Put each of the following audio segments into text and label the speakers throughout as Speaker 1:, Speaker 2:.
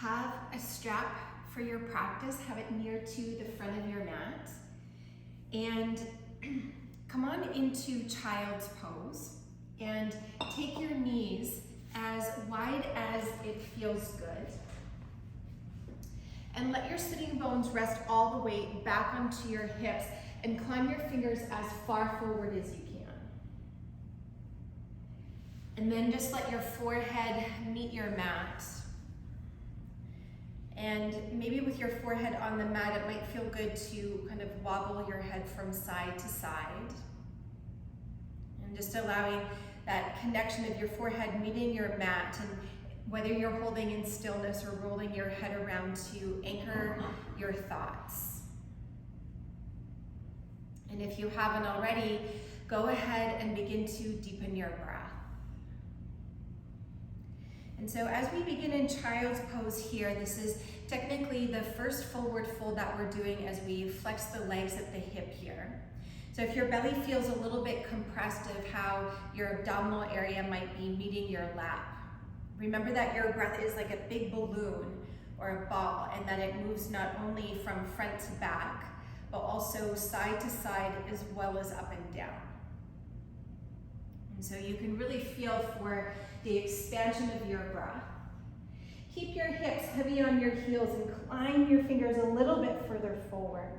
Speaker 1: Have a strap for your practice, have it near to the front of your mat, and come on into child's pose and take your knees as wide as it feels good. And let your sitting bones rest all the way back onto your hips and climb your fingers as far forward as you can. And then just let your forehead meet your mat. And maybe with your forehead on the mat, it might feel good to kind of wobble your head from side to side. And just allowing that connection of your forehead meeting your mat, and whether you're holding in stillness or rolling your head around to anchor your thoughts. And if you haven't already, go ahead and begin to deepen your breath. And so as we begin in child's pose here, this is technically the first forward fold that we're doing as we flex the legs at the hip here. So if your belly feels a little bit compressed, of how your abdominal area might be meeting your lap, remember that your breath is like a big balloon or a ball, and that it moves not only from front to back, but also side to side as well as up and down. And so you can really feel for the expansion of your breath. Keep your hips heavy on your heels and climb your fingers a little bit further forward.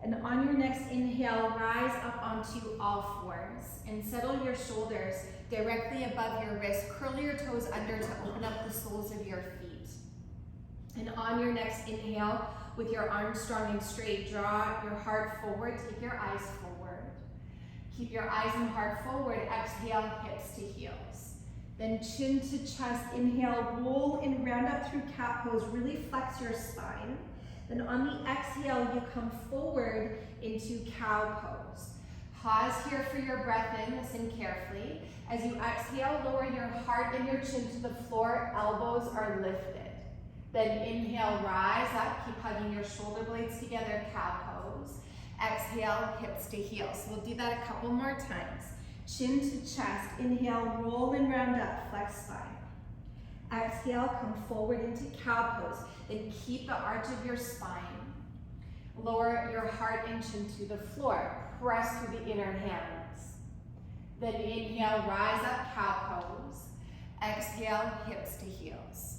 Speaker 1: And on your next inhale, rise up onto all fours and settle your shoulders directly above your wrists. Curl your toes under to open up the soles of your feet. And on your next inhale, with your arms strong and straight, draw your heart forward, take your eyes forward. Keep your eyes and heart forward, exhale, hips to heels. Then chin to chest, inhale, roll and round up through cat pose, really flex your spine. Then on the exhale, you come forward into cow pose. Pause here for your breath in, listen carefully. As you exhale, lower your heart and your chin to the floor, elbows are lifted. Then inhale, rise up, keep hugging your shoulder blades together, cow pose. Exhale, hips to heels. We'll do that a couple more times. Chin to chest, inhale, roll and round up, flex spine. Exhale, come forward into cow pose. Then keep the arch of your spine. Lower your heart and chin to the floor. Press through the inner hands. Then inhale, rise up, cow pose. Exhale, hips to heels.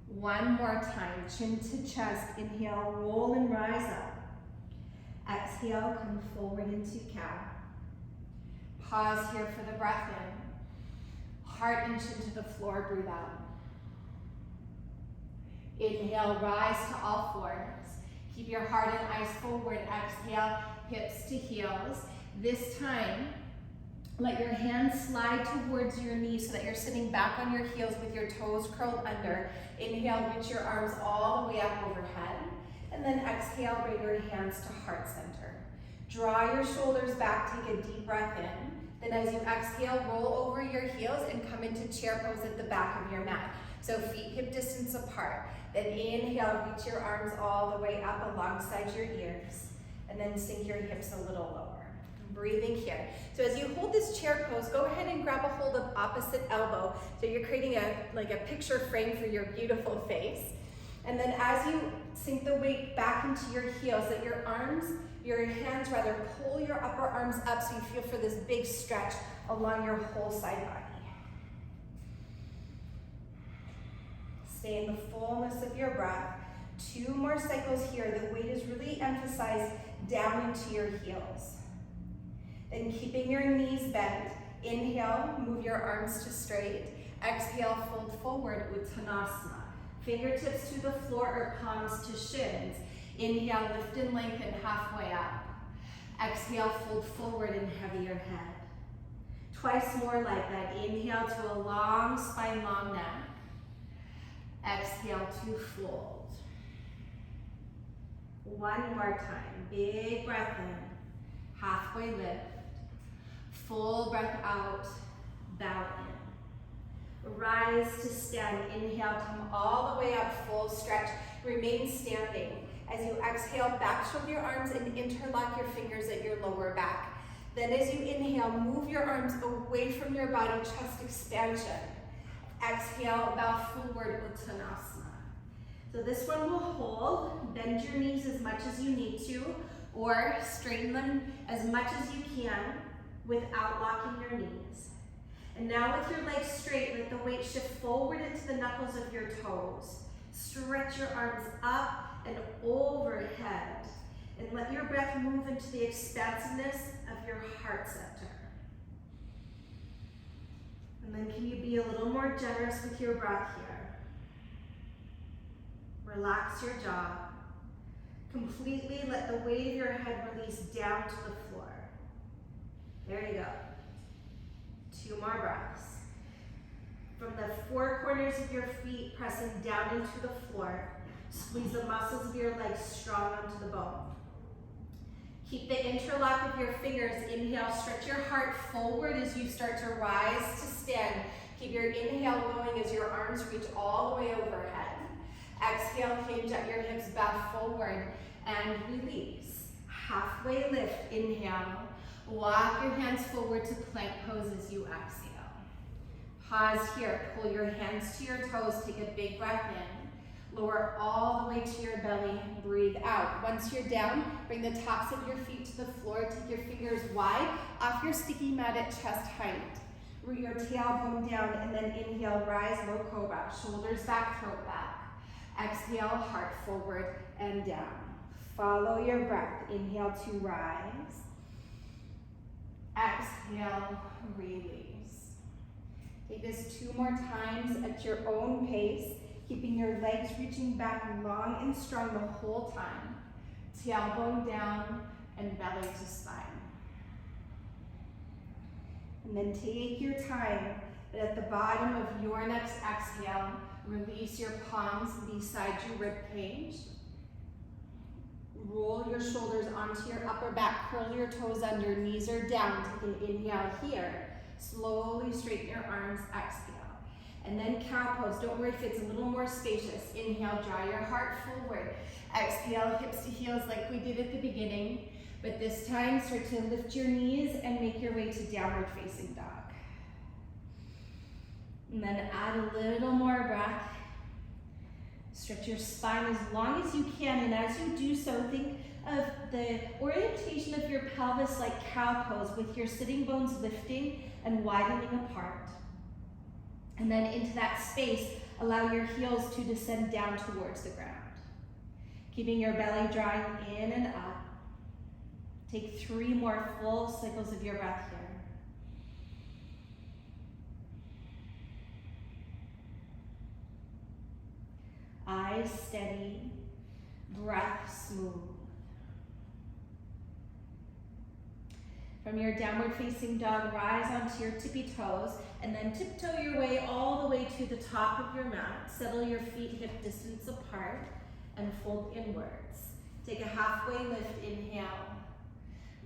Speaker 1: One more time, chin to chest, inhale, roll and rise up. Exhale, come forward into cow. Pause here for the breath in. Heart and chin to the floor, breathe out. Inhale, rise to all fours. Keep your heart and eyes forward. Exhale, hips to heels. This time, let your hands slide towards your knees so that you're sitting back on your heels with your toes curled under. Inhale, reach your arms all the way up overhead. And then exhale, bring your hands to heart center. Draw your shoulders back, take a deep breath in. Then as you exhale, roll over your heels and come into chair pose at the back of your mat. So feet hip distance apart. Then inhale, reach your arms all the way up alongside your ears. And then sink your hips a little lower. Breathing here. So as you hold this chair pose, go ahead and grab a hold of opposite elbow. So you're creating a picture frame for your beautiful face. And then as you sink the weight back into your heels, let your hands pull your upper arms up so you feel for this big stretch along your whole side body. Stay in the fullness of your breath. 2 more cycles here. The weight is really emphasized down into your heels. Then keeping your knees bent, inhale, move your arms to straight. Exhale, fold forward, Uttanasana. Fingertips to the floor or palms to shins. Inhale, lift and lengthen halfway up. Exhale, fold forward and heavy your head. Twice more like that. Inhale to a long spine, long neck. Exhale to fold. One more time. Big breath in. Halfway lift. Full breath out. Bow in. Rise to stand. Inhale, come all the way up, full stretch. Remain standing. As you exhale, back stroke your arms and interlock your fingers at your lower back. Then as you inhale, move your arms away from your body, chest expansion. Exhale, bow forward, Uttanasana. So this one will hold. Bend your knees as much as you need to, or straighten them as much as you can without locking your knees. And now with your legs straight, let the weight shift forward into the knuckles of your toes. Stretch your arms up and overhead. And let your breath move into the expansiveness of your heart center. And then can you be a little more generous with your breath here? Relax your jaw. Completely let the weight of your head release down to the floor. There you go. 2 more breaths. From the 4 corners of your feet, pressing down into the floor. Squeeze the muscles of your legs strong onto the bone. Keep the interlock of your fingers. Inhale, stretch your heart forward as you start to rise to stand. Keep your inhale going as your arms reach all the way overhead. Exhale, hinge at your hips, bow forward and release. Halfway lift, inhale. Walk your hands forward to plank pose as you exhale. Pause here, pull your hands to your toes, take a big breath in. Lower all the way to your belly, breathe out. Once you're down, bring the tops of your feet to the floor, take your fingers wide off your sticky mat at chest height. Root your tailbone down and then inhale, rise, low cobra, shoulders back, throat back. Exhale, heart forward and down. Follow your breath, inhale to rise. Exhale, release. Take this 2 more times at your own pace, keeping your legs reaching back long and strong the whole time. Tailbone down and belly to spine. And then take your time, but at the bottom of your next exhale, release your palms beside your rib cage. Roll your shoulders onto your upper back, curl your toes under, knees are down. Take an inhale here. Slowly straighten your arms, exhale. And then cow pose. Don't worry if it's a little more spacious. Inhale, draw your heart forward. Exhale, hips to heels like we did at the beginning. But this time, start to lift your knees and make your way to downward facing dog. And then add a little more breath. Stretch your spine as long as you can, and as you do so, think of the orientation of your pelvis like cow pose, with your sitting bones lifting and widening apart. And then into that space, allow your heels to descend down towards the ground. Keeping your belly drawing in and up. Take 3 more full cycles of your breath here. Eyes steady, breath smooth. From your downward facing dog, rise onto your tippy toes and then tiptoe your way all the way to the top of your mat. Settle your feet hip distance apart and fold inwards. Take a halfway lift, inhale.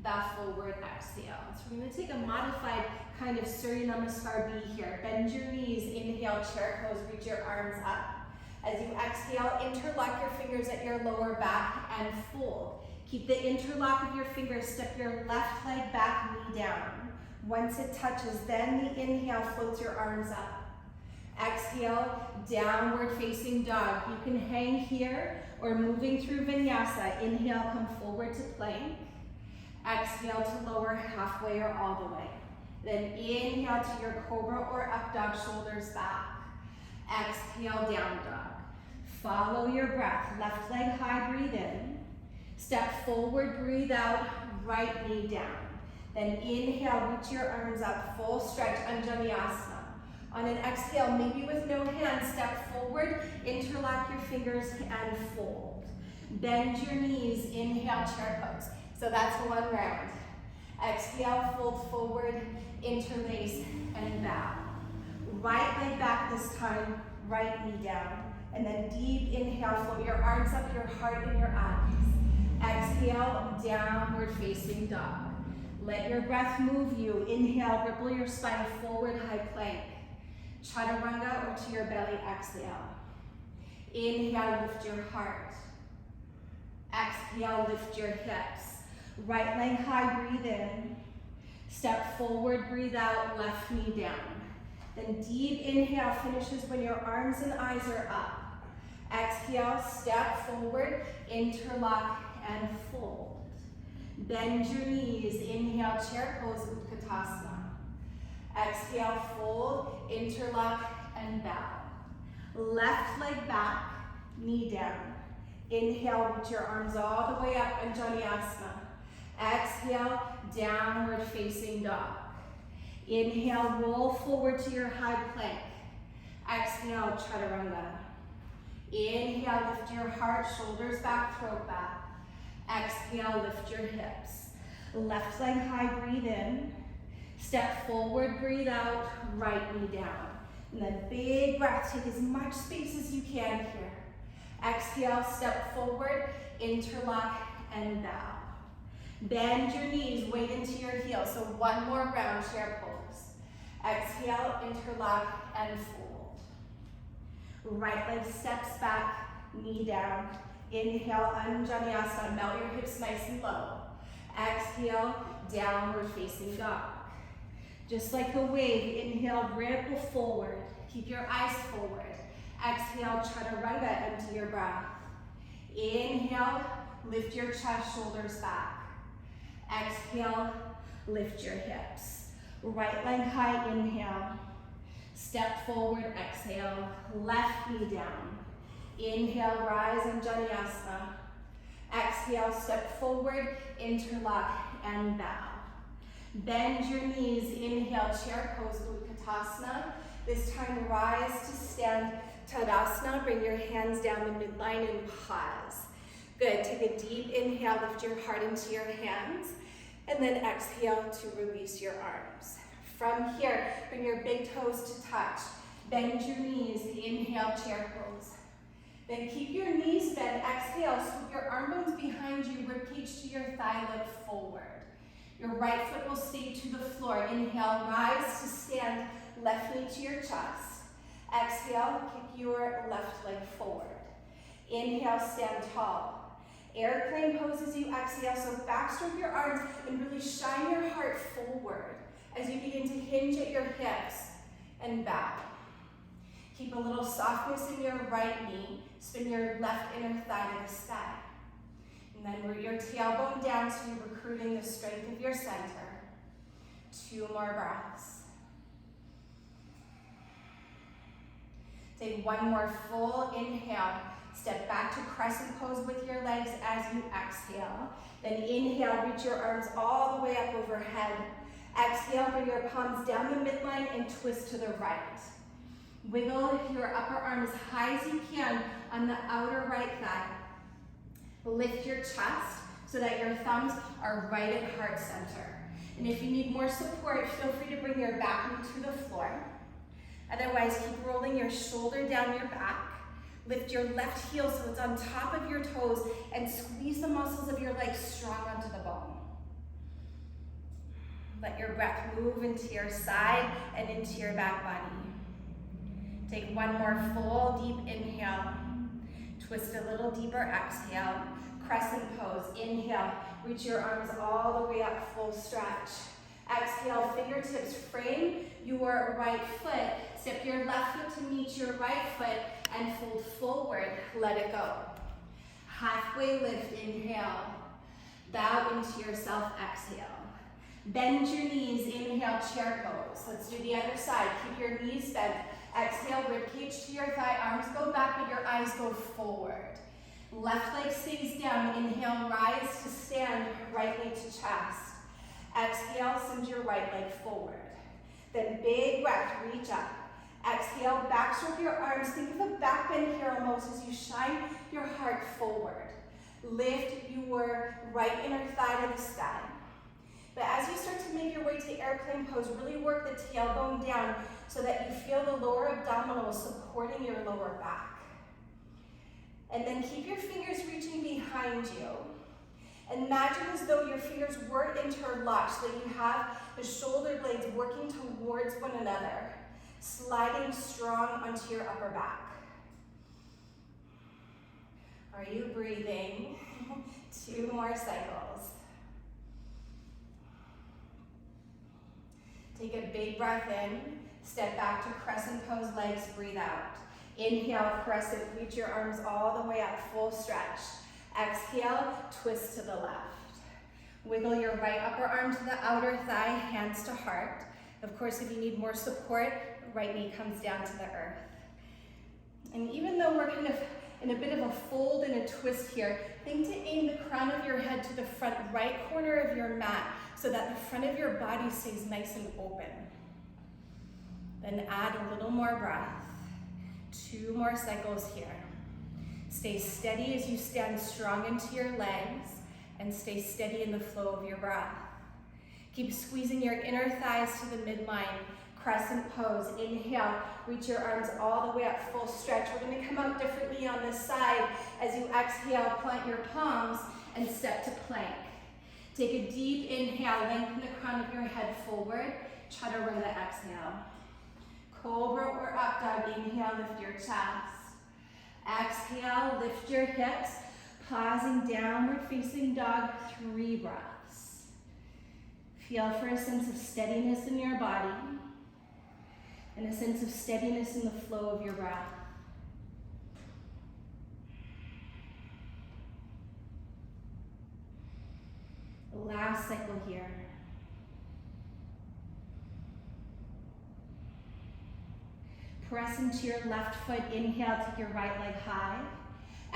Speaker 1: Bow forward, exhale. So we're going to take a modified kind of Surya Namaskar B here. Bend your knees, inhale, chair pose, reach your arms up. As you exhale, interlock your fingers at your lower back and fold. Keep the interlock of your fingers, step your left leg back, knee down. Once it touches, then the inhale floats your arms up. Exhale, downward facing dog. You can hang here or moving through Vinyasa. Inhale, come forward to plank. Exhale to lower halfway or all the way. Then inhale to your cobra or up dog, shoulders back. Exhale, down dog. Follow your breath. Left leg high, breathe in. Step forward, breathe out, right knee down. Then inhale, reach your arms up, full stretch, Anjaneyasana. On an exhale, maybe with no hands, step forward, interlock your fingers and fold. Bend your knees, inhale, chair pose. So that's 1 round. Exhale, fold forward, interlace, and bow. Right leg back this time, right knee down. And then deep inhale, float your arms up, your heart in your eyes. Exhale, downward facing dog. Let your breath move you. Inhale, ripple your spine forward, high plank. Chaturanga or to your belly, exhale. Inhale, lift your heart. Exhale, lift your hips. Right leg high, breathe in. Step forward, breathe out, left knee down. Then deep inhale finishes when your arms and eyes are up. Exhale, step forward, interlock and fold. Bend your knees, inhale, chair pose, Utkatasana. Exhale, fold, interlock and bow. Left leg back, knee down. Inhale, reach your arms all the way up, Vinyasa. Exhale, downward facing dog. Inhale, roll forward to your high plank. Exhale, chaturanga. Inhale, lift your heart, shoulders back, throat back. Exhale, lift your hips. Left leg high, breathe in. Step forward, breathe out, right knee down. And then big breath, take as much space as you can here. Exhale, step forward, interlock and bow. Bend your knees, weight into your heels. So one more round, chair pose. Exhale, interlock and fold. Right leg steps back, knee down. Inhale, Vinyasa, melt your hips nice and low. Exhale, downward facing dog. Just like a wave, inhale, ripple forward. Keep your eyes forward. Exhale, chaturanga, empty your breath. Inhale, lift your chest, shoulders back. Exhale, lift your hips. Right leg high, inhale. Step forward, exhale, left knee down. Inhale, rise, Vinyasa. Exhale, step forward, interlock and bow. Bend your knees, inhale, chair pose, Utkatasana. This time, rise to stand, Tadasana. Bring your hands down the midline and pause. Good, take a deep inhale, lift your heart into your hands, and then exhale to release your arms. From here, bring your big toes to touch. Bend your knees, inhale, chair pose. Then keep your knees bent, exhale, scoop your arm bones behind you, ribcage to your thigh, look forward. Your right foot will stay to the floor. Inhale, rise to stand, left knee to your chest. Exhale, kick your left leg forward. Inhale, stand tall. Airplane pose as you exhale, so backstroke your arms and really shine your heart forward as you begin to hinge at your hips and bow. Keep a little softness in your right knee. Spin your left inner thigh to the sky. And then root your tailbone down so you're recruiting the strength of your center. 2 more breaths. Take one more full inhale. Step back to crescent pose with your legs as you exhale. Then inhale, reach your arms all the way up overhead. Exhale, bring your palms down the midline and twist to the right. Wiggle your upper arm as high as you can on the outer right thigh. Lift your chest so that your thumbs are right at heart center. And if you need more support, feel free to bring your back knee to the floor. Otherwise, keep rolling your shoulder down your back. Lift your left heel so it's on top of your toes and squeeze the muscles of your legs strong onto the bone. Let your breath move into your side and into your back body. Take one more full deep inhale. Twist a little deeper, exhale. Crescent pose, inhale. Reach your arms all the way up, full stretch. Exhale, fingertips frame your right foot. Step your left foot to meet your right foot and fold forward, let it go. Halfway lift, inhale. Bow into yourself, exhale. Bend your knees, inhale, chair pose. Let's do the other side. Keep your knees bent. Exhale, ribcage to your thigh, arms go back, but your eyes go forward. Left leg stays down. Inhale, rise to stand, right knee to chest. Exhale, send your right leg forward. Then big breath, reach up. Exhale, backstroke your arms. Think of a back bend here almost as you shine your heart forward. Lift your right inner thigh to the sky. But as you start to make your way to airplane pose, really work the tailbone down so that you feel the lower abdominals supporting your lower back. And then keep your fingers reaching behind you. Imagine as though your fingers were interlocked so that you have the shoulder blades working towards one another, sliding strong onto your upper back. Are you breathing? 2 more cycles. Take a big breath in, Step back to crescent pose, legs, breathe out. Inhale, crescent, reach your arms all the way up, full stretch. Exhale, twist to the left. Wiggle your right upper arm to the outer thigh, hands to heart. Of course, if you need more support, right knee comes down to the earth. And even though we're kind of in a bit of a fold and a twist here, think to aim the crown of your head to the front right corner of your mat so that the front of your body stays nice and open. Then add a little more breath. 2 more cycles here. Stay steady as you stand strong into your legs and stay steady in the flow of your breath. Keep squeezing your inner thighs to the midline. Crescent pose. Inhale, reach your arms all the way up, full stretch. We're going to come out differently on this side. As you exhale, plant your palms and step to plank. Take a deep inhale, lengthen the crown of your head forward. Chaturanga exhale. Cobra or up dog. Inhale, lift your chest. Exhale, lift your hips. Pausing, downward facing dog, 3 breaths. Feel for a sense of steadiness in your body and a sense of steadiness in the flow of your breath. Last cycle here. Press into your left foot. Inhale, take your right leg high.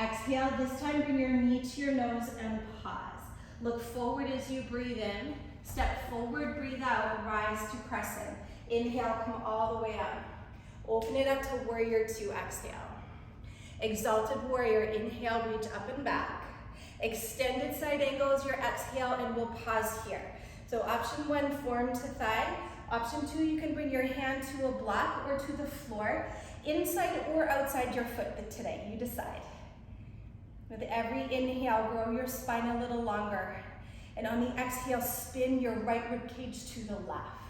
Speaker 1: Exhale, this time bring your knee to your nose and pause. Look forward as you breathe in. Step forward, breathe out, rise to crescent. Inhale, come all the way up. Open it up to warrior 2, exhale. Exalted warrior, inhale, reach up and back. Extended side angle is your exhale, and we'll pause here. So option 1, form to thigh. Option 2, you can bring your hand to a block or to the floor, inside or outside your foot, but today, you decide. With every inhale, grow your spine a little longer. And on the exhale, spin your right rib cage to the left.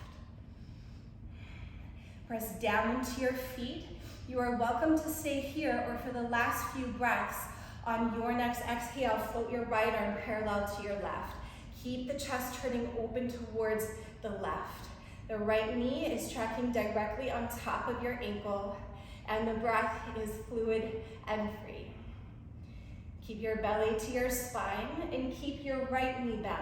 Speaker 1: Press down into your feet. You are welcome to stay here or for the last few breaths. On your next exhale, float your right arm parallel to your left. Keep the chest turning open towards the left. The right knee is tracking directly on top of your ankle, and the breath is fluid and free. Keep your belly to your spine and keep your right knee bent.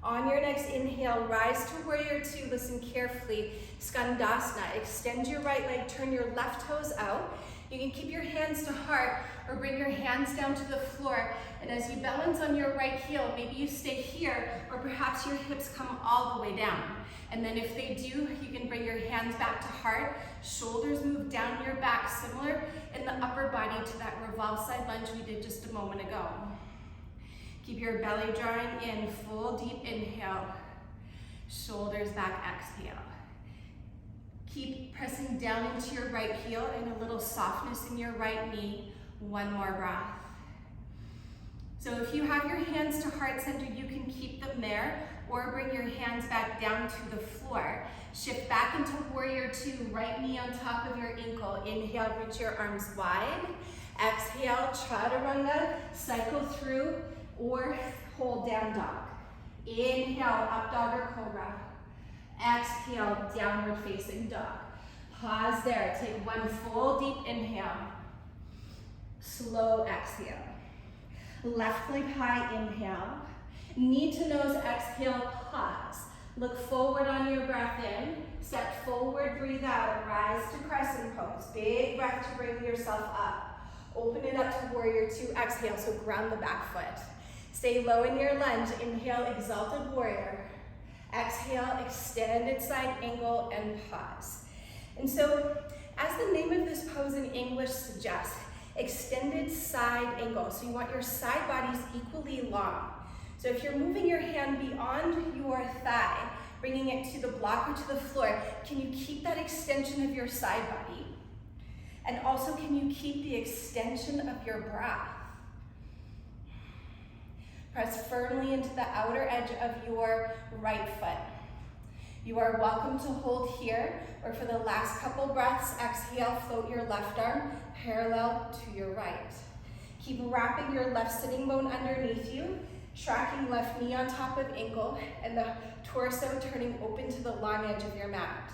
Speaker 1: On your next inhale, rise to warrior 2. Listen carefully. Skandasana. Extend your right leg, turn your left toes out. You can keep your hands to heart or bring your hands down to the floor. And as you balance on your right heel, maybe you stay here or perhaps your hips come all the way down. And then if they do, you can bring your hands back to heart. Shoulders move down your back, similar in the upper body to that revolve side lunge we did just a moment ago. Keep your belly drawing in, full deep inhale. Shoulders back, exhale. Keep pressing down into your right heel and a little softness in your right knee. 1 more breath. So if you have your hands to heart center, you can keep them there or bring your hands back down to the floor. Shift back into warrior 2, right knee on top of your ankle. Inhale, reach your arms wide. Exhale, chaturanga, cycle through or hold down dog. Inhale, up dog or cobra. Exhale, downward facing dog. Pause there, take 1 full deep inhale. Slow exhale. Left leg high, inhale. Knee to nose, exhale, pause. Look forward on your breath in. Step forward, breathe out, rise to crescent pose. Big breath to bring yourself up. Open it up to warrior 2, exhale, so ground the back foot. Stay low in your lunge. Inhale, exalted warrior. Exhale, extended side angle, and pause. And so, as the name of this pose in English suggests, extended side angle. So you want your side bodies equally long. So if you're moving your hand beyond your thigh, bringing it to the block or to the floor, can you keep that extension of your side body? And also, can you keep the extension of your breath? Press firmly into the outer edge of your right foot. You are welcome to hold here, or for the last couple breaths, exhale, float your left arm parallel to your right. Keep wrapping your left sitting bone underneath you, tracking left knee on top of ankle, and the torso turning open to the long edge of your mat.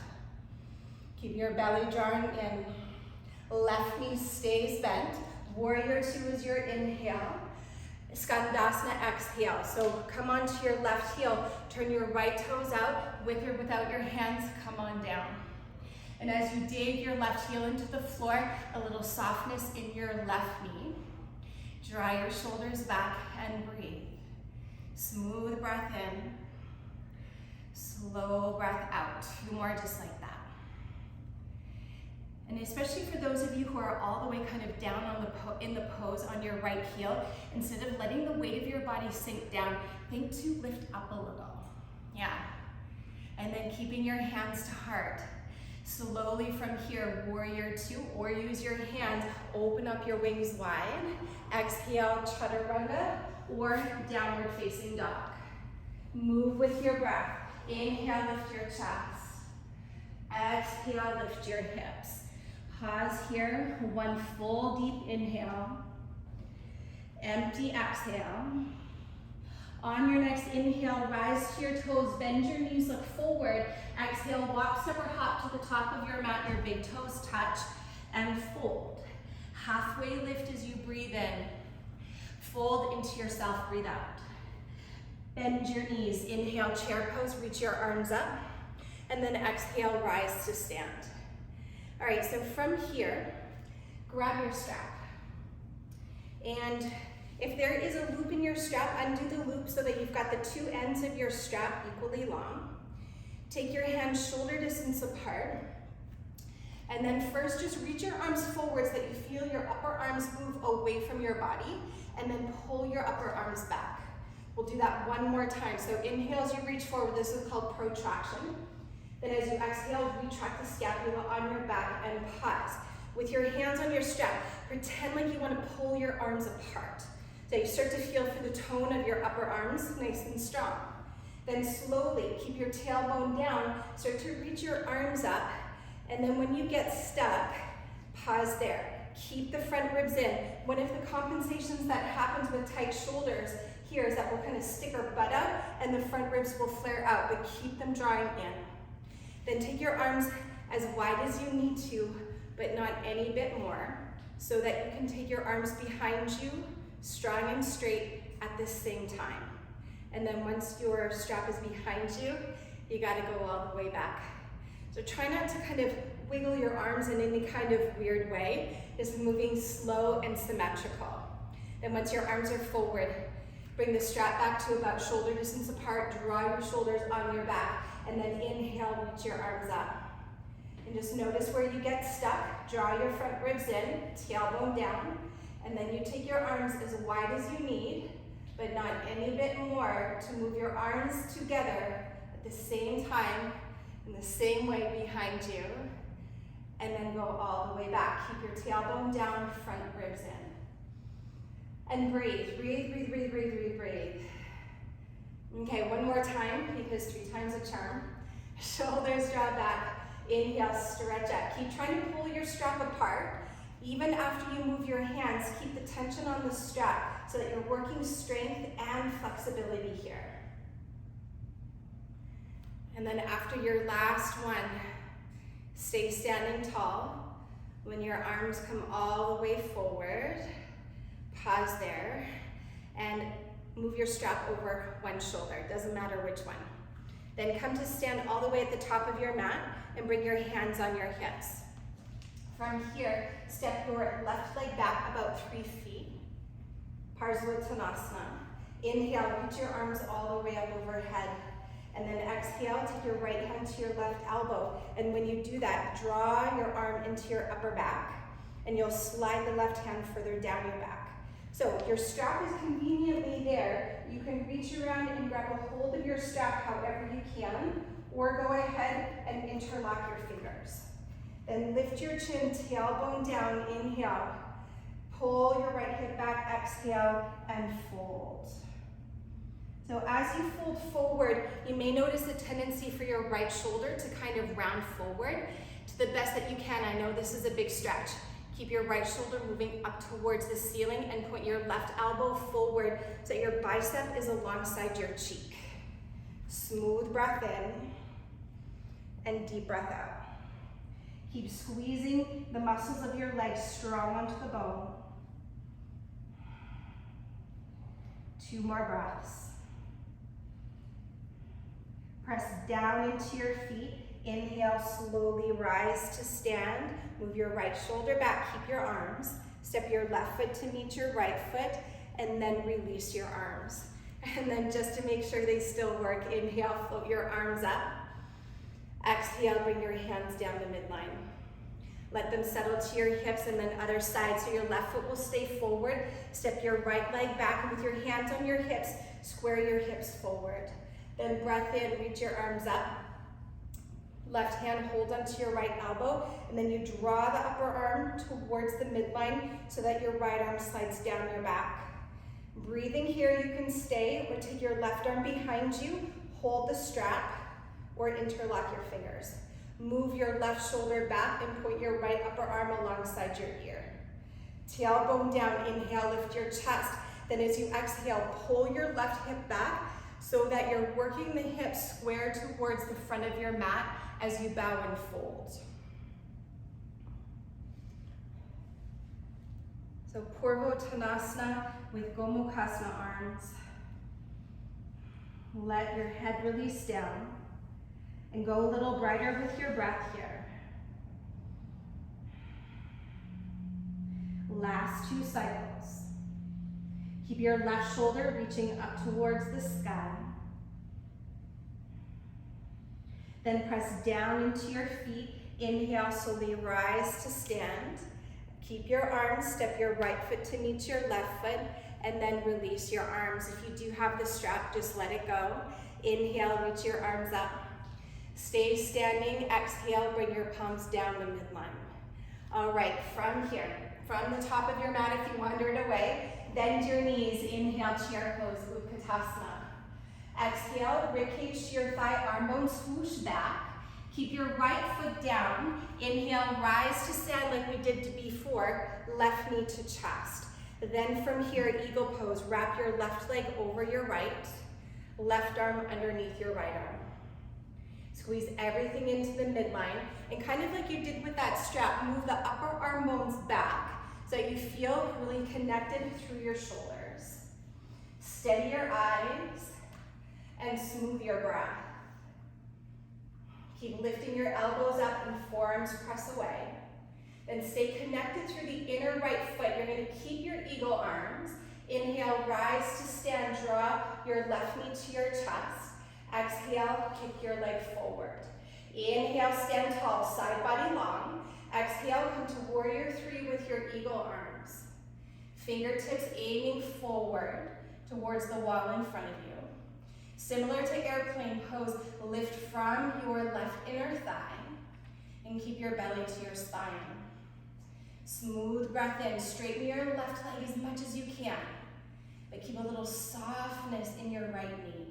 Speaker 1: Keep your belly drawn in. Left knee stays bent. Warrior two is your inhale. Skandasana, exhale. So come onto your left heel. Turn your right toes out. With or without your hands, come on down. And as you dig your left heel into the floor, a little softness in your left knee. Draw your shoulders back and breathe. Smooth breath in. Slow breath out. Two more just like that. And especially for those of you who are all the way kind of down on in the pose on your right heel, instead of letting the weight of your body sink down, think to lift up a little. Yeah. And then keeping your hands to heart. Slowly from here, warrior two, or use your hands, open up your wings wide. Exhale, chaturanga, or downward facing dog. Move with your breath. Inhale, lift your chest. Exhale, lift your hips. Pause here, one full deep inhale. Empty exhale. On your next inhale, rise to your toes, bend your knees, look forward. Exhale, walk, step, or hop to the top of your mat, your big toes touch, and fold. Halfway lift as you breathe in. Fold into yourself, breathe out. Bend your knees, inhale, chair pose, reach your arms up, and then exhale, rise to stand. All right, so from here, grab your strap. And if there is a loop in your strap, undo the loop so that you've got the two ends of your strap equally long. Take your hands shoulder distance apart. And then first just reach your arms forward so that you feel your upper arms move away from your body, and then pull your upper arms back. We'll do that one more time. So inhale as you reach forward, this is called protraction. Then as you exhale, retract the scapula on your back and pause. With your hands on your strap, pretend like you want to pull your arms apart. So you start to feel for the tone of your upper arms, nice and strong. Then slowly, keep your tailbone down, start to reach your arms up, and then when you get stuck, pause there. Keep the front ribs in. One of the compensations that happens with tight shoulders here is that we'll kind of stick our butt out and the front ribs will flare out, but keep them drawing in. Then take your arms as wide as you need to, but not any bit more, so that you can take your arms behind you, strong and straight at the same time. And then once your strap is behind you, you gotta go all the way back. So try not to kind of wiggle your arms in any kind of weird way, just moving slow and symmetrical. Then once your arms are forward, bring the strap back to about shoulder distance apart, draw your shoulders on your back, and then inhale, reach your arms up. And just notice where you get stuck, draw your front ribs in, tailbone down, and then you take your arms as wide as you need, but not any bit more, to move your arms together at the same time, in the same way behind you, and then go all the way back. Keep your tailbone down, front ribs in. And breathe, breathe, breathe, breathe, breathe, breathe, breathe. Okay, one more time, because 3 times a charm. Shoulders draw back, inhale, stretch out. Keep trying to pull your strap apart. Even after you move your hands, keep the tension on the strap so that you're working strength and flexibility here. And then after your last one, stay standing tall. When your arms come all the way forward, pause there, and move your strap over one shoulder, doesn't matter which one. Then come to stand all the way at the top of your mat and bring your hands on your hips. From here, step your left leg back about 3 feet. Parsvottanasana. Inhale, reach your arms all the way up overhead. And then exhale, take your right hand to your left elbow. And when you do that, draw your arm into your upper back. And you'll slide the left hand further down your back. So your strap is conveniently there. You can reach around and grab a hold of your strap however you can, or go ahead and interlock your fingers. Then lift your chin, tailbone down, inhale. Pull your right hip back, exhale, and fold. So as you fold forward, you may notice a tendency for your right shoulder to kind of round forward to the best that you can. I know this is a big stretch. Keep your right shoulder moving up towards the ceiling and point your left elbow forward so that your bicep is alongside your cheek. Smooth breath in and deep breath out.
Speaker 2: Keep squeezing the muscles of your legs strong onto the bone. 2 more breaths. Press down into your feet. Inhale, slowly rise to stand. Move your right shoulder back, keep your arms. Step your left foot to meet your right foot, and then release your arms. And then just to make sure they still work, inhale, float your arms up. Exhale, bring your hands down to midline. Let them settle to your hips and then other side, so your left foot will stay forward. Step your right leg back, and with your hands on your hips, square your hips forward. Then breath in, reach your arms up. Left hand hold onto your right elbow, and then you draw the upper arm towards the midline so that your right arm slides down your back. Breathing here, you can stay or take your left arm behind you, hold the strap, or interlock your fingers. Move your left shoulder back and point your right upper arm alongside your ear. Tailbone down, inhale, lift your chest. Then as you exhale, pull your left hip back so that you're working the hips square towards the front of your mat as you bow and fold. So Purvottanasana with Gomukhasana arms. Let your head release down and go a little brighter with your breath here. Last 2 cycles. Keep your left shoulder reaching up towards the sky. Then press down into your feet. Inhale, slowly rise to stand. Keep your arms, step your right foot to meet your left foot, and then release your arms. If you do have the strap, just let it go. Inhale, reach your arms up. Stay standing, exhale, bring your palms down to midline. All right, from here, from the top of your mat, if you wandered away, bend your knees, inhale, chair pose, Utkatasana. Exhale, ribcage to your thigh, arm bone swoosh back. Keep your right foot down. Inhale, rise to stand like we did before, left knee to chest. Then from here, eagle pose, wrap your left leg over your right, left arm underneath your right arm. Squeeze everything into the midline, and kind of like you did with that strap, move the upper arm bones back so that you feel really connected through your shoulders. Steady your eyes and smooth your breath. Keep lifting your elbows up and forearms press away. Then stay connected through the inner right foot. You're going to keep your eagle arms. Inhale, rise to stand, draw your left knee to your chest. Exhale, kick your leg forward. Inhale, stand tall, side body long. Exhale, come to warrior 3 with your eagle arms. Fingertips aiming forward towards the wall in front of you. Similar to airplane pose, lift from your left inner thigh and keep your belly to your spine. Smooth breath in, straighten your left leg as much as you can, but keep a little softness in your right knee.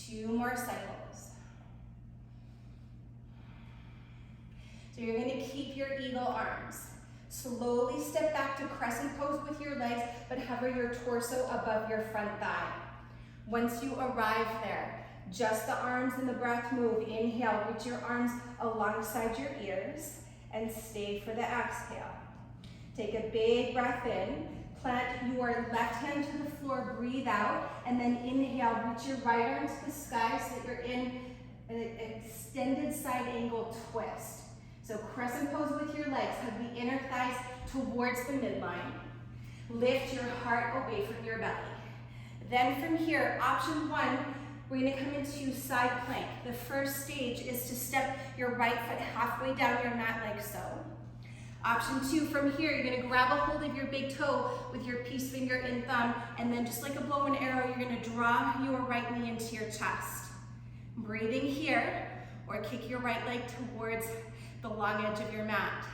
Speaker 2: 2 more cycles. So you're going to keep your eagle arms. Slowly step back to crescent pose with your legs, but hover your torso above your front thigh. Once you arrive there, just the arms and the breath move. Inhale, reach your arms alongside your ears and stay for the exhale. Take a big breath in. Plant your left hand to the floor, breathe out, and then inhale, reach your right arm to the sky so that you're in an extended side angle twist. So crescent pose with your legs, hug the inner thighs towards the midline. Lift your heart away from your belly. Then from here, option 1, we're gonna come into side plank. The first stage is to step your right foot halfway down your mat like so. Option 2, from here, you're gonna grab a hold of your big toe with your peace finger and thumb, and then just like a bow and arrow, you're gonna draw your right knee into your chest. Breathing here, or kick your right leg towards the long edge of your mat.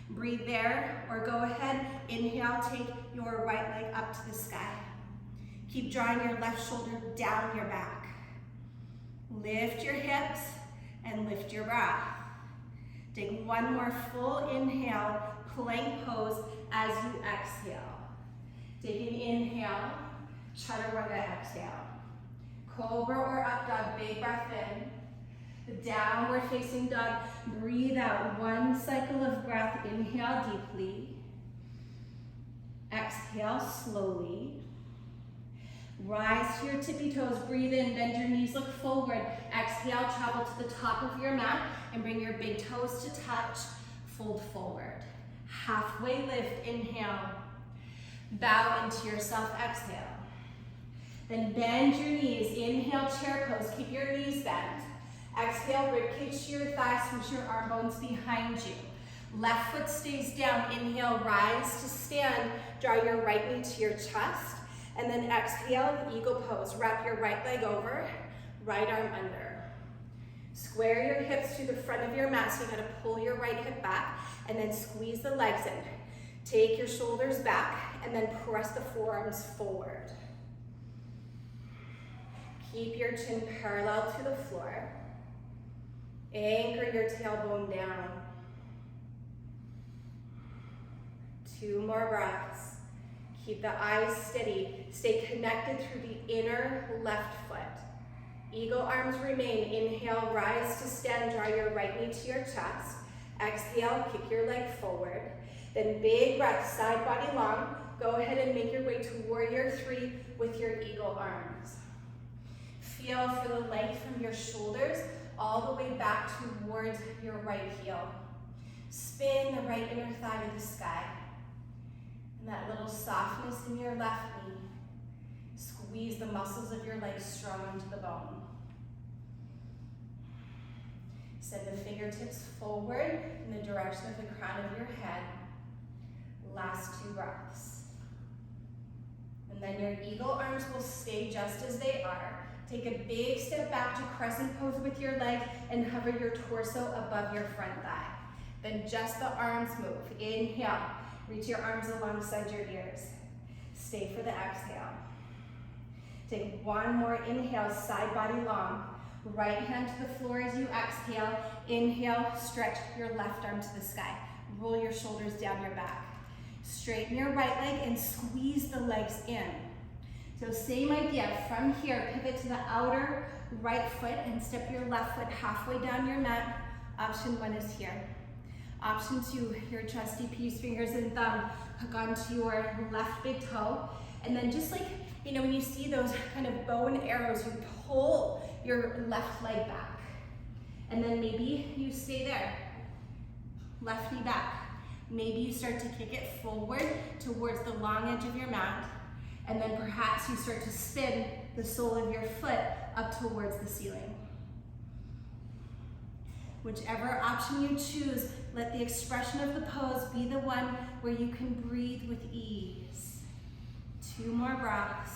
Speaker 2: Breathe there, or go ahead, inhale, take your right leg up to the sky. Keep drawing your left shoulder down your back. Lift your hips and lift your breath. Take 1 more full inhale, plank pose as you exhale. Take an inhale, chaturanga exhale. Cobra or up dog, big breath in. Downward facing dog. Breathe out. One cycle of breath. Inhale deeply. Exhale slowly. Rise to your tippy toes. Breathe in. Bend your knees. Look forward. Exhale. Travel to the top of your mat and bring your big toes to touch. Fold forward. Halfway lift. Inhale. Bow into yourself. Exhale. Then bend your knees. Inhale, chair pose. Keep your knees bent. Exhale, ribcage to your thighs. Switch your arm bones behind you. Left foot stays down. Inhale, rise to stand. Draw your right knee to your chest. And then exhale, eagle pose. Wrap your right leg over, right arm under. Square your hips to the front of your mat, so you gotta pull your right hip back and then squeeze the legs in. Take your shoulders back and then press the forearms forward. Keep your chin parallel to the floor. Anchor your tailbone down. 2 more breaths. Keep the eyes steady. Stay connected through the inner left foot. Eagle arms remain. Inhale, rise to stand. Draw your right knee to your chest. Exhale, kick your leg forward. Then big breath, side body long. Go ahead and make your way to warrior 3 with your eagle arms. Feel for the length from your shoulders all the way back towards your right heel. Spin the right inner thigh to the sky. And that little softness in your left knee. Squeeze the muscles of your legs strong into the bone. Send the fingertips forward in the direction of the crown of your head. Last 2 breaths. And then your eagle arms will stay just as they are. Take a big step back to crescent pose with your leg and hover your torso above your front thigh. Then just the arms move. Inhale, reach your arms alongside your ears. Stay for the exhale. Take 1 more inhale, side body long. Right hand to the floor as you exhale. Inhale, stretch your left arm to the sky. Roll your shoulders down your back. Straighten your right leg and squeeze the legs in. So same idea, from here, pivot to the outer right foot and step your left foot halfway down your mat. Option 1 is here. Option 2, your trusty peace fingers and thumb hook onto your left big toe. And then just like, when you see those kind of bow and arrows, you pull your left leg back. And then maybe you stay there. Left knee back. Maybe you start to kick it forward towards the long edge of your mat. And then perhaps you start to spin the sole of your foot up towards the ceiling. Whichever option you choose, let the expression of the pose be the one where you can breathe with ease. 2 more breaths.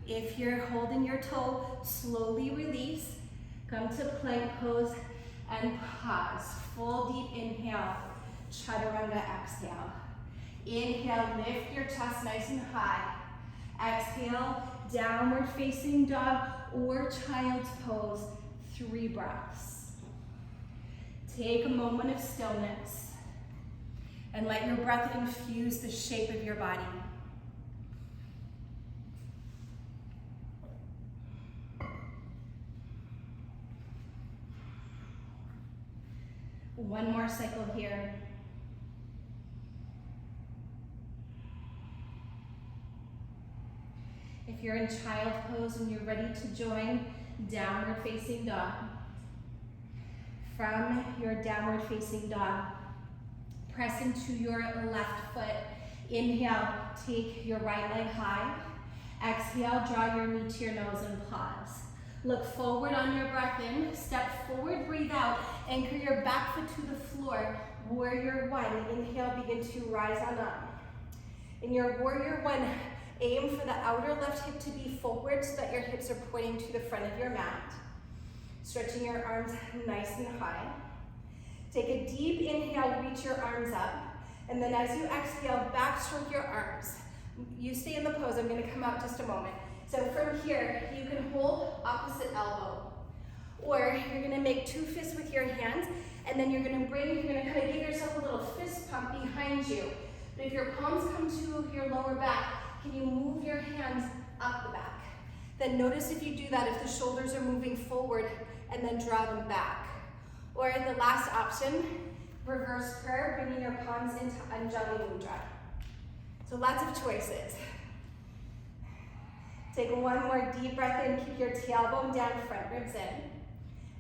Speaker 2: If you're holding your toe, slowly release. Come to plank pose and pause. Full deep inhale, chaturanga exhale. Inhale, lift your chest nice and high. Exhale, downward facing dog or child's pose. 3 breaths. Take a moment of stillness and let your breath infuse the shape of your body. One more cycle here. If you're in child pose and you're ready to join downward facing dog, from your downward facing dog, press into your left foot. Inhale, take your right leg high. Exhale, draw your knee to your nose and pause. Look forward on your breath in, step forward, breathe out, anchor your back foot to the floor. Warrior 1, inhale, begin to rise on up. In your warrior 1, aim for the outer left hip to be forward so that your hips are pointing to the front of your mat. Stretching your arms nice and high. Take a deep inhale, reach your arms up. And then as you exhale, backstroke your arms. You stay in the pose, I'm gonna come out just a moment. So from here, you can hold opposite elbow. Or you're gonna make 2 fists with your hands, and then you're gonna kind of give yourself a little fist pump behind you. But if your palms come to your lower back, can you move your hands up the back? Then notice if you do that, if the shoulders are moving forward, and then draw them back. Or the last option, reverse prayer, bringing your palms into Anjali Mudra. So lots of choices. Take one more deep breath in, keep your tailbone down, front ribs in.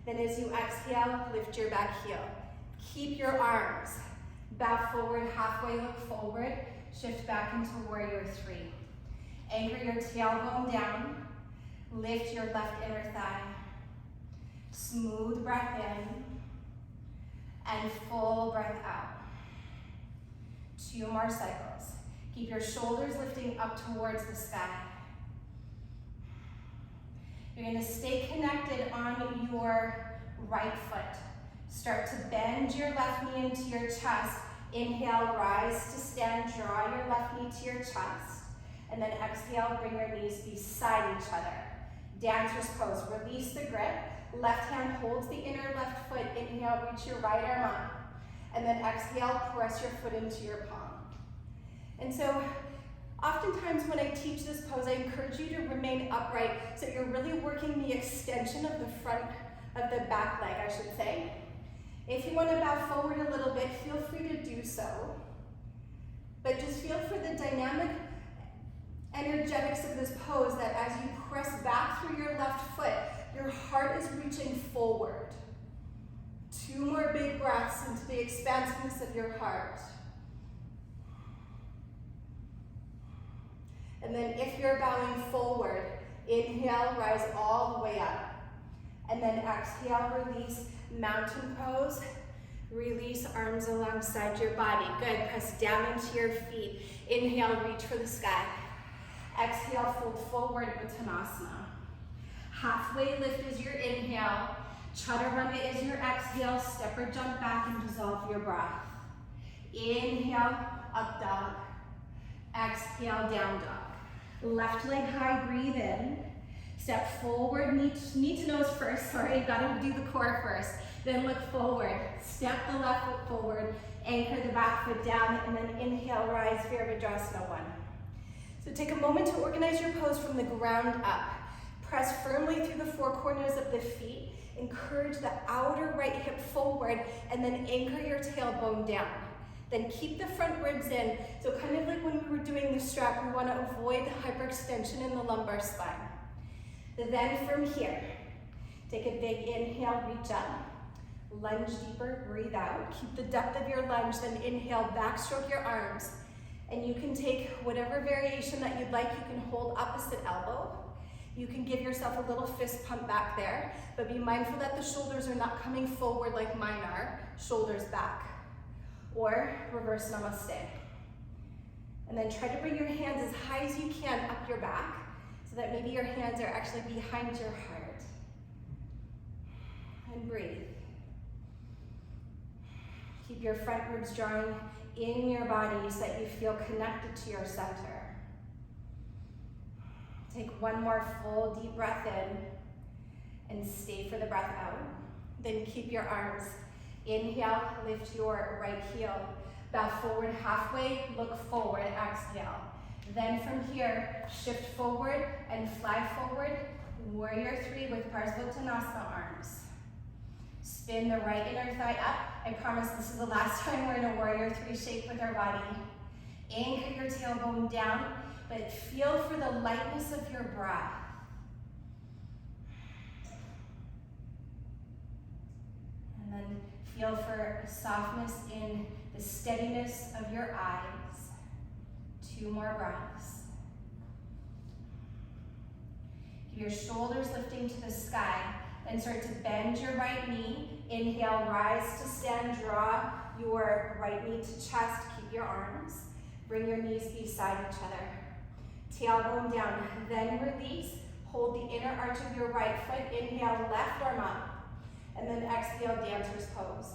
Speaker 2: Then as you exhale, lift your back heel. Keep your arms. Bow forward, halfway look forward. Shift back into warrior three. Anchor your tailbone down. Lift your left inner thigh. Smooth breath in. And full breath out. 2 more cycles. Keep your shoulders lifting up towards the sky. You're going to stay connected on your right foot. Start to bend your left knee into your chest. Inhale, rise to stand. Draw your left knee to your chest. And then exhale, bring your knees beside each other. Dancer's pose. Release the grip. Left hand holds the inner left foot. Inhale, reach your right arm up. And then exhale, press your foot into your palm. And so, oftentimes when I teach this pose, I encourage you to remain upright so you're really working the extension of the front of the back leg, I should say. If you want to bow forward a little bit, feel free to do so. But just feel for the dynamic energetics of this pose that as you press back through your left foot, your heart is reaching forward. 2 more big breaths into the expansiveness of your heart. And then if you're bowing forward, inhale, rise all the way up. And then exhale, release, mountain pose. Release arms alongside your body. Good, press down into your feet. Inhale, reach for the sky. Exhale, fold forward, Uttanasana. Halfway lift is your inhale. Chaturanga is your exhale. Step or jump back and dissolve your breath. Inhale, up dog. Exhale, down dog. Left leg high, breathe in. Step forward, knee to nose first. Sorry, gotta do the core first. Then look forward. Step the left foot forward. Anchor the back foot down, and then inhale, rise, Virabhadrasana 1. So take a moment to organize your pose from the ground up. Press firmly through the 4 corners of the feet. Encourage the outer right hip forward, and then anchor your tailbone down. Then keep the front ribs in. So kind of like when we were doing the strap, we want to avoid the hyperextension in the lumbar spine. Then from here, take a big inhale, reach up. Lunge deeper, breathe out. Keep the depth of your lunge, then inhale, backstroke your arms. And you can take whatever variation that you'd like. You can hold opposite elbow. You can give yourself a little fist pump back there, but be mindful that the shoulders are not coming forward like mine are, shoulders back. Or reverse namaste. And then try to bring your hands as high as you can up your back so that maybe your hands are actually behind your heart. And breathe. Keep your front ribs drawing in your body so that you feel connected to your center. Take one more full deep breath in and stay for the breath out. Then keep your arms. Inhale, lift your right heel. Bow forward halfway, look forward, exhale. Then from here, shift forward and fly forward. Warrior 3 with Parsvottanasana arms. Spin the right inner thigh up. I promise this is the last time we're in a warrior 3 shape with our body. Anchor your tailbone down, but feel for the lightness of your breath. And then feel for softness in the steadiness of your eyes. 2 more breaths. Keep your shoulders lifting to the sky. Then start to bend your right knee. Inhale, rise to stand. Draw your right knee to chest. Keep your arms. Bring your knees beside each other. Tailbone down. Then release. Hold the inner arch of your right foot. Inhale, left arm up. And then exhale, dancer's pose.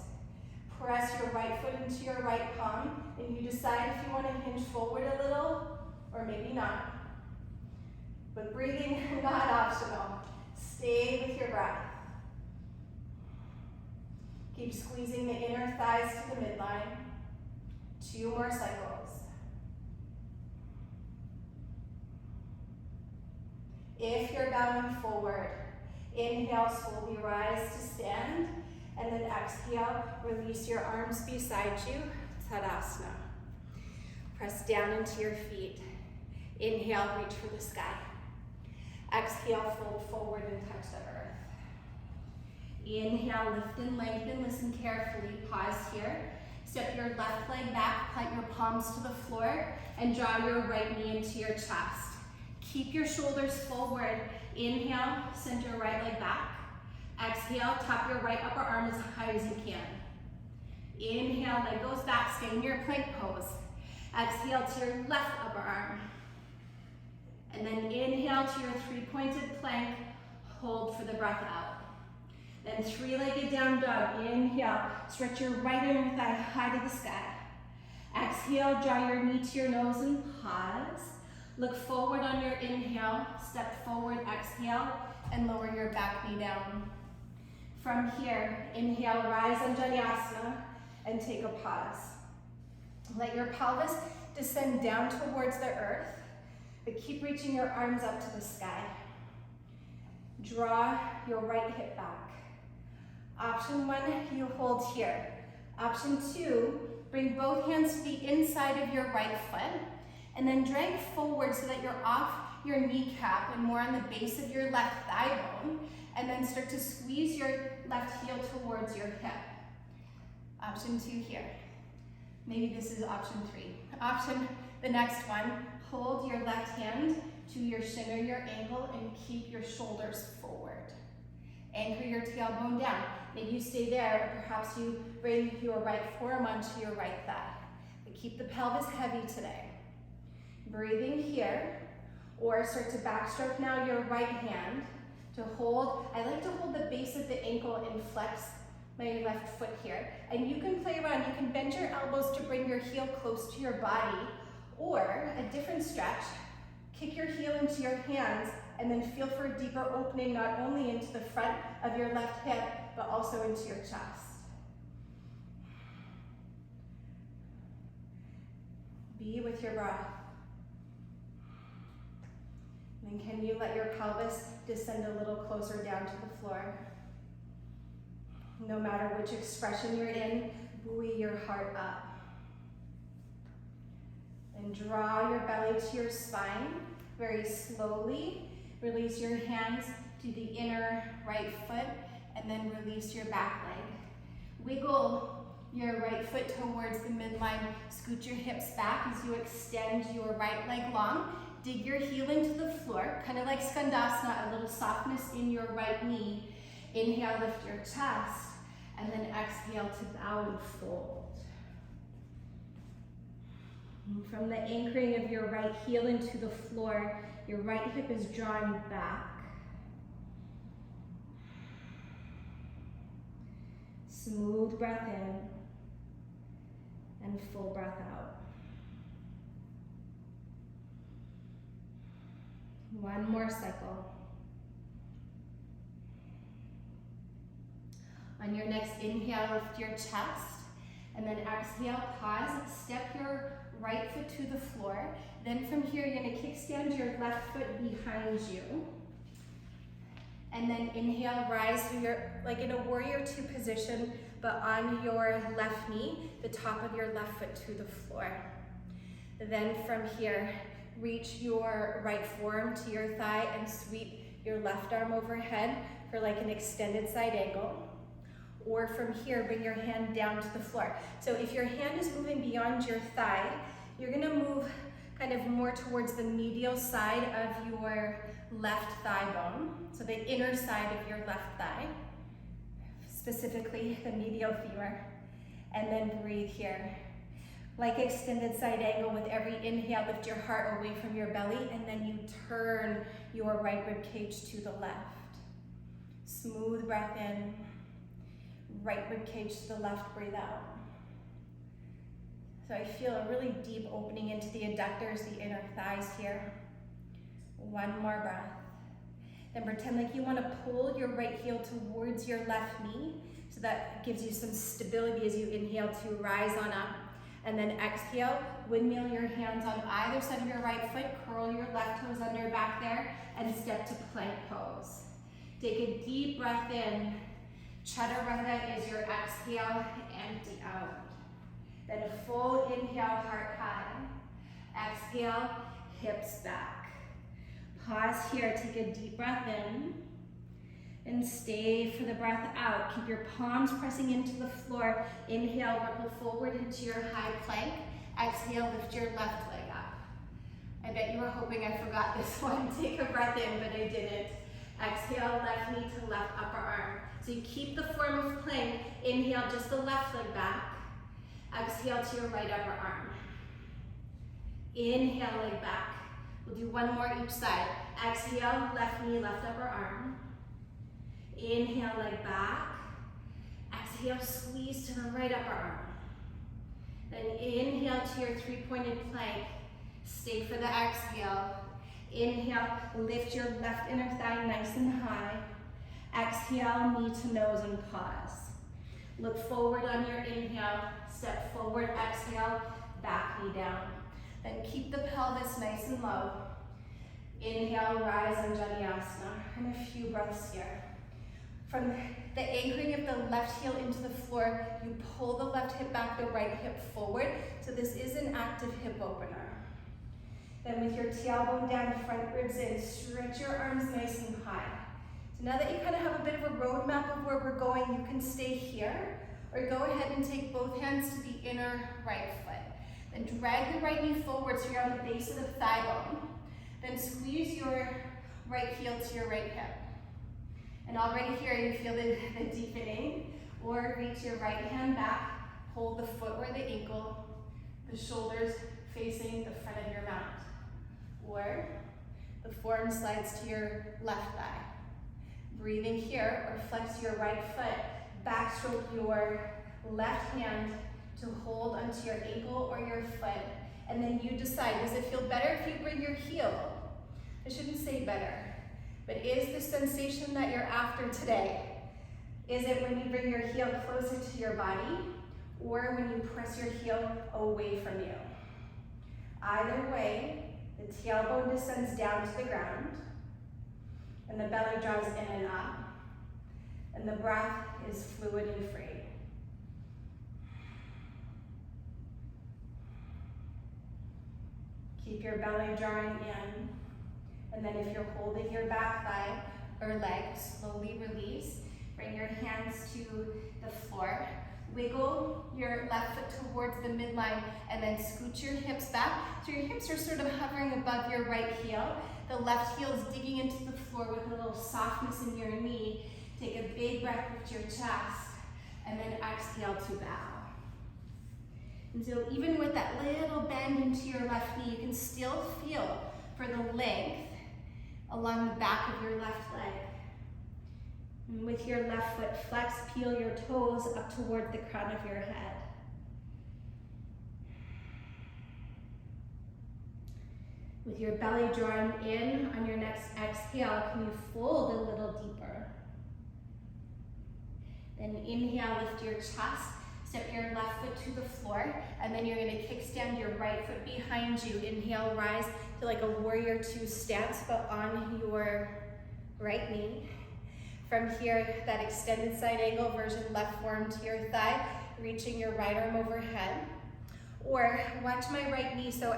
Speaker 2: Press your right foot into your right palm. And you decide if you want to hinge forward a little or maybe not. But breathing, not optional. Stay with your breath. Keep squeezing the inner thighs to the midline. 2 more cycles. If you're bowing forward, inhale, slowly rise to stand, and then exhale, release your arms beside you, Tadasana. Press down into your feet. Inhale, reach for the sky. Exhale, fold forward and touch the earth. Inhale, lift and lengthen, listen carefully, pause here. Step your left leg back, plant your palms to the floor, and draw your right knee into your chest. Keep your shoulders forward. Inhale, send your right leg back. Exhale, tap your right upper arm as high as you can. Inhale, leg goes back, stay in your plank pose. Exhale to your left upper arm. And then inhale to your three-pointed plank, hold for the breath out. Then three-legged down dog, inhale, stretch your right inner thigh high to the sky. Exhale, draw your knee to your nose and pause. Look forward on your inhale, step forward, exhale, and lower your back knee down. From here, inhale, rise on Vinyasa, and take a pause. Let your pelvis descend down towards the earth, but keep reaching your arms up to the sky. Draw your right hip back. Option 1, you hold here. Option 2, bring both hands to the inside of your right foot, and then drag forward so that you're off your kneecap and more on the base of your left thigh bone, and then start to squeeze your left heel towards your hip. Option 2 here. Maybe this is option 3. The next one, hold your left hand to your shin or your ankle and keep your shoulders forward. Anchor your tailbone down. Maybe you stay there, or perhaps you bring your right forearm onto your right thigh. But keep the pelvis heavy today. Breathing here, or start to backstroke now your right hand to hold. I like to hold the base of the ankle and flex my left foot here. And you can play around. You can bend your elbows to bring your heel close to your body, or a different stretch, kick your heel into your hands and then feel for a deeper opening, not only into the front of your left hip, but also into your chest. Be with your breath. And then can you let your pelvis descend a little closer down to the floor? No matter which expression you're in, buoy your heart up. And draw your belly to your spine very slowly. Release your hands to the inner right foot, and then release your back leg. Wiggle your right foot towards the midline. Scoot your hips back as you extend your right leg long. Dig your heel into the floor, kind of like Skandasana, a little softness in your right knee. Inhale, lift your chest, and then exhale to bow and fold. And from the anchoring of your right heel into the floor, your right hip is drawing back. Smooth breath in and full breath out. One more cycle. On your next inhale, lift your chest, and then exhale, pause, step your right foot to the floor. Then from here, you're gonna kickstand your left foot behind you. And then inhale, rise so you're like in a warrior 2 position, but on your left knee, the top of your left foot to the floor. Then from here, reach your right forearm to your thigh and sweep your left arm overhead for like an extended side angle. Or from here, bring your hand down to the floor. So if your hand is moving beyond your thigh, you're gonna move kind of more towards the medial side of your left thigh bone. So the inner side of your left thigh, specifically the medial femur. And then breathe here. Like extended side angle, with every inhale, lift your heart away from your belly, and then you turn your right rib cage to the left. Smooth breath in. Right rib cage to the left, breathe out. So I feel a really deep opening into the adductors, the inner thighs here. One more breath. Then pretend like you want to pull your right heel towards your left knee, so that gives you some stability as you inhale to rise on up. And then exhale, windmill your hands on either side of your right foot, curl your left toes under back there, and step to plank pose. Take a deep breath in. Chaturanga is your exhale, empty out. Then a full inhale, heart high. Exhale, hips back. Pause here, take a deep breath in. And stay for the breath out. Keep your palms pressing into the floor. Inhale, ripple forward into your high plank. Exhale, lift your left leg up. I bet you were hoping I forgot this one. Take a breath in, but I didn't. Exhale, left knee to left upper arm. So you keep the form of plank. Inhale, just the left leg back. Exhale to your right upper arm. Inhale, leg back. We'll do one more each side. Exhale, left knee, left upper arm. Inhale, leg back. Exhale, squeeze to the right upper arm. Then inhale to your three-pointed plank. Stay for the exhale. Inhale, lift your left inner thigh nice and high. Exhale, knee to nose and pause. Look forward on your inhale. Step forward, exhale, back knee down. Then keep the pelvis nice and low. Inhale, rise on Vinyasa. And a few breaths here. From the anchoring of the left heel into the floor, you pull the left hip back, the right hip forward. So this is an active hip opener. Then with your tailbone down, front ribs in, stretch your arms nice and high. So now that you kind of have a bit of a roadmap of where we're going, you can stay here, or go ahead and take both hands to the inner right foot. Then drag the right knee forward so you're on the base of the thigh bone. Then squeeze your right heel to your right hip. And already here you feel the deepening. Or reach your right hand back, hold the foot or the ankle, the shoulders facing the front of your mat. Or the form slides to your left thigh. Breathing here, or flex your right foot, backstroke your left hand to hold onto your ankle or your foot. And then you decide, does it feel better if you bring your heel? I shouldn't say better. But is the sensation that you're after today? Is it when you bring your heel closer to your body, or when you press your heel away from you? Either way, the tailbone descends down to the ground, and the belly draws in and up, and the breath is fluid and free. Keep your belly drawing in. And then if you're holding your back thigh or leg, slowly release. Bring your hands to the floor. Wiggle your left foot towards the midline and then scoot your hips back. So your hips are sort of hovering above your right heel. The left heel is digging into the floor with a little softness in your knee. Take a big breath with your chest and then exhale to bow. And so even with that little bend into your left knee, you can still feel for the length along the back of your left leg. And with your left foot, flex, peel your toes up toward the crown of your head. With your belly drawn in on your next exhale, can you fold a little deeper? Then inhale, lift your chest, step your left foot to the floor, and then you're gonna kickstand your right foot behind you. Inhale, rise to like a warrior two stance, but on your right knee. From here, that extended side angle version, left forearm to your thigh, reaching your right arm overhead. Or watch my right knee, so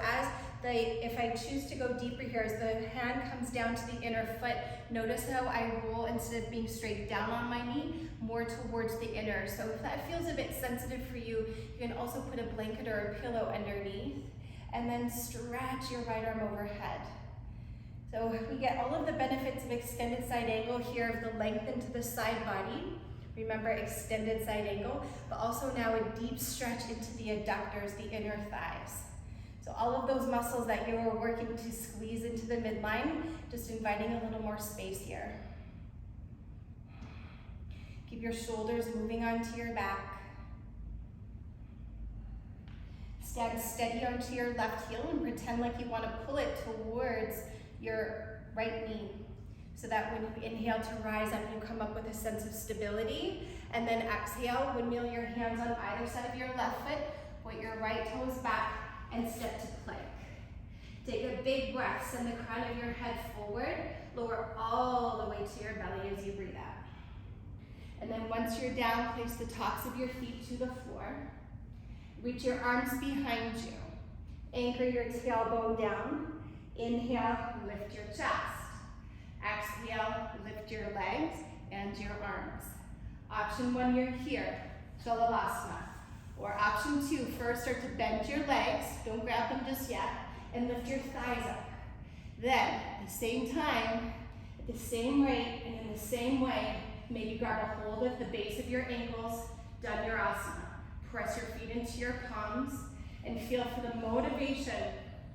Speaker 2: if I choose to go deeper here, as the hand comes down to the inner foot, notice how I roll instead of being straight down on my knee, more towards the inner. So if that feels a bit sensitive for you, you can also put a blanket or a pillow underneath, and then stretch your right arm overhead. So we get all of the benefits of extended side angle here of the length into the side body. Remember, extended side angle, but also now a deep stretch into the adductors, the inner thighs. So all of those muscles that you're working to squeeze into the midline, just inviting a little more space here. Keep your shoulders moving onto your back. Stand steady onto your left heel and pretend like you want to pull it towards your right knee, so that when you inhale to rise up, you come up with a sense of stability. And then exhale, windmill your hands on either side of your left foot, Point your right toes back and step to plank. Take a big breath, send the crown of your head forward, lower all the way to your belly as you breathe out. And then once you're down, place the tops of your feet to the floor. Reach your arms behind you. Anchor your tailbone down. Inhale, lift your chest. Exhale, lift your legs and your arms. Option 1, you're here, salutations. Or option 2, first start to bend your legs, don't grab them just yet, and lift your thighs up. Then, at the same time, at the same rate, and in the same way, maybe grab a hold of the base of your ankles, Vinyasa. Press your feet into your palms, and feel for the motivation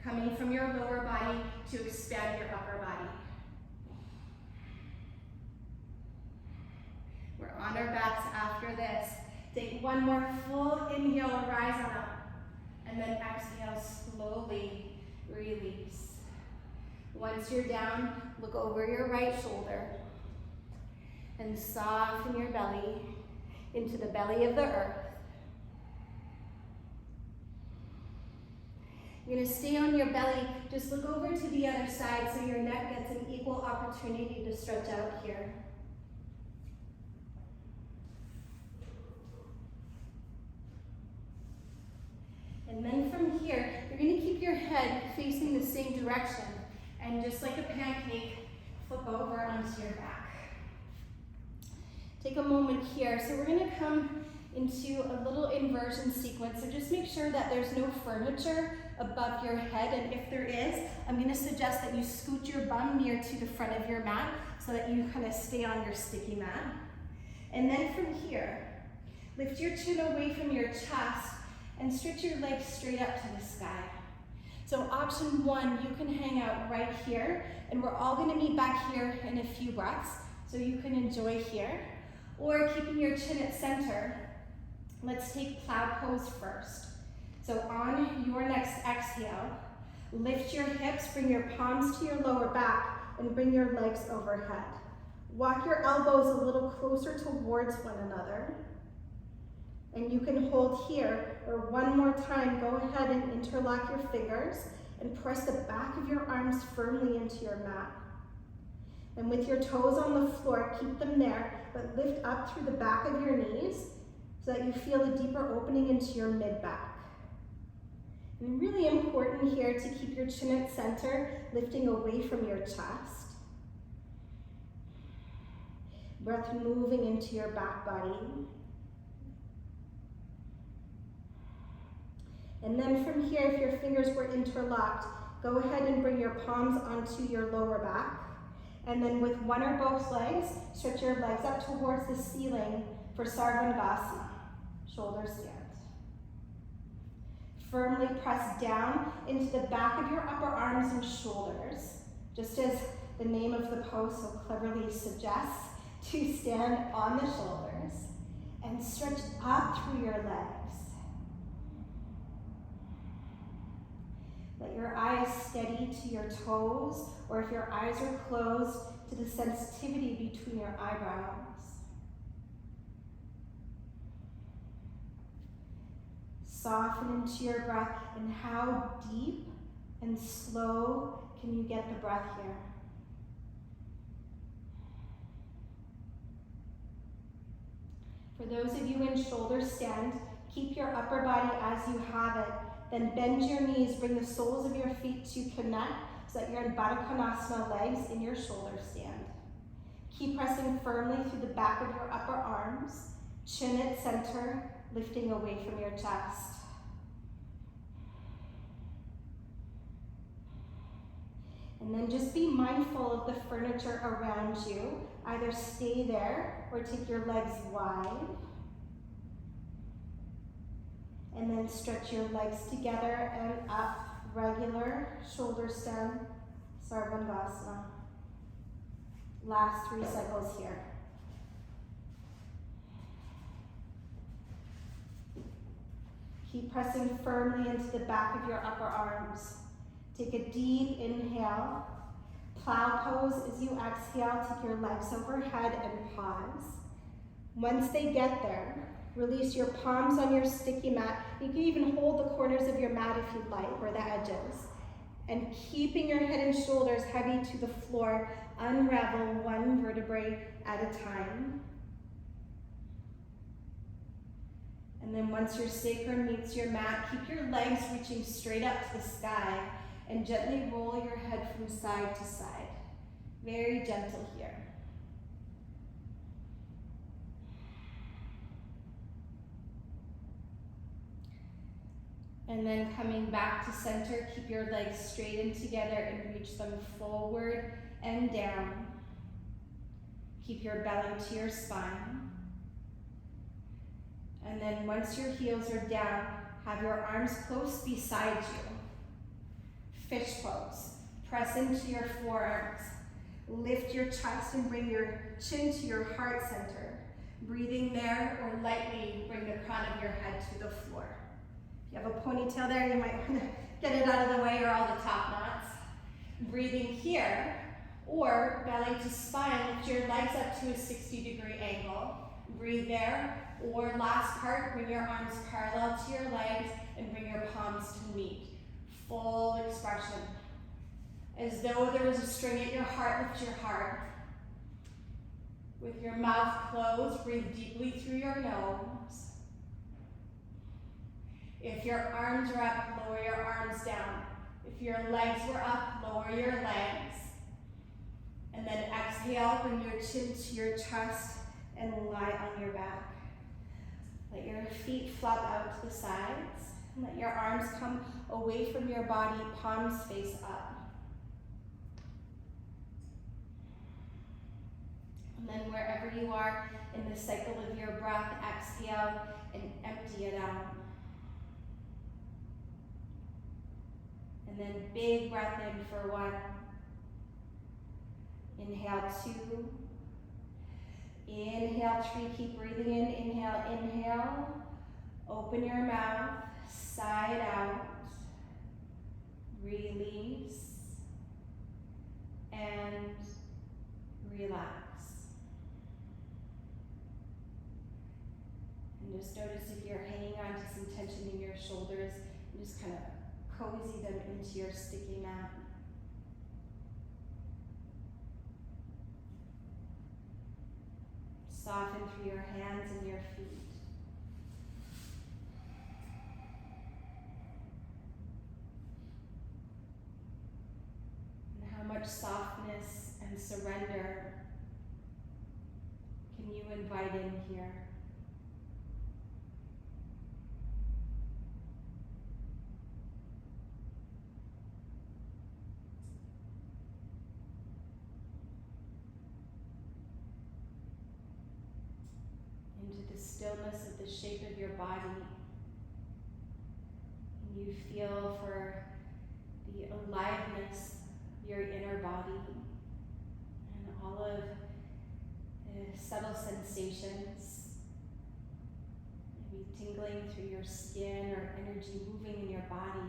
Speaker 2: coming from your lower body to expand your upper body. We're on our backs after this. Take one more full inhale, rise on up. And then exhale, slowly release. Once you're down, look over your right shoulder and soften your belly into the belly of the earth. You're gonna stay on your belly. Just look over to the other side so your neck gets an equal opportunity to stretch out here. And then from here, you're gonna keep your head facing the same direction. And just like a pancake, flip over onto your back. Take a moment here. So we're gonna come into a little inversion sequence. So just make sure that there's no furniture above your head. And if there is, I'm gonna suggest that you scoot your bum near to the front of your mat so that you kind of stay on your sticky mat. And then from here, lift your chin away from your chest and stretch your legs straight up to the sky. So option 1, you can hang out right here, and we're all gonna meet back here in a few breaths, so you can enjoy here. Or keeping your chin at center, let's take plow pose first. So on your next exhale, lift your hips, bring your palms to your lower back, and bring your legs overhead. Walk your elbows a little closer towards one another. And you can hold here, or one more time, go ahead and interlock your fingers and press the back of your arms firmly into your mat. And with your toes on the floor, keep them there, but lift up through the back of your knees so that you feel a deeper opening into your mid-back. And really important here to keep your chin at center, lifting away from your chest. Breath moving into your back body. And then from here, if your fingers were interlocked, go ahead and bring your palms onto your lower back. And then with one or both legs, stretch your legs up towards the ceiling for Sarvangasana, shoulder stand. Firmly press down into the back of your upper arms and shoulders, just as the name of the pose so cleverly suggests, to stand on the shoulders and stretch up through your legs. Let your eyes steady to your toes, or if your eyes are closed, to the sensitivity between your eyebrows. Soften into your breath, and how deep and slow can you get the breath here? For those of you in shoulder stand, keep your upper body as you have it. Then bend your knees, bring the soles of your feet to connect so that you're in Baddha Konasana, legs in your shoulder stand. Keep pressing firmly through the back of your upper arms, chin at center, lifting away from your chest. And then just be mindful of the furniture around you. Either stay there or take your legs wide. And then stretch your legs together and up, regular shoulder stand, Sarvangasana. Last 3 cycles here. Keep pressing firmly into the back of your upper arms. Take a deep inhale. Plow pose as you exhale. Take your legs overhead and pause. Once they get there, Release your palms on your sticky mat. You can even hold the corners of your mat if you'd like, or the edges. And keeping your head and shoulders heavy to the floor, unravel one vertebrae at a time. And then once your sacrum meets your mat, keep your legs reaching straight up to the sky and gently roll your head from side to side. Very gentle here. And then coming back to center, keep your legs straightened together and reach them forward and down. Keep your belly to your spine. And then once your heels are down, have your arms close beside you. Fish pose. Press into your forearms. Lift your chest and bring your chin to your heart center. Breathing there, or lightly bring the crown of your head to the floor. If you have a ponytail there, you might want to get it out of the way, or all the top knots. Breathing here, or belly to spine, lift your legs up to a 60-degree angle. Breathe there, or last part, bring your arms parallel to your legs and bring your palms to meet. Full expression. As though there was a string at your heart, lift your heart. With your mouth closed, breathe deeply through your nose. If your arms are up, lower your arms down. If your legs were up, lower your legs. And then exhale, bring your chin to your chest and lie on your back. Let your feet flop out to the sides. And let your arms come away from your body, palms face up. And then wherever you are in the cycle of your breath, exhale and empty it out. And then big breath in for 1. Inhale 2. Inhale 3, keep breathing in. Inhale, inhale. Open your mouth, side out. Release. And relax. And just notice if you're hanging on to some tension in your shoulders, and just kind of cozy them into your sticky mat. Soften through your hands and your feet. And how much softness and surrender can you invite in here? Into the stillness of the shape of your body. And you feel for the aliveness of your inner body and all of the subtle sensations, maybe tingling through your skin or energy moving in your body.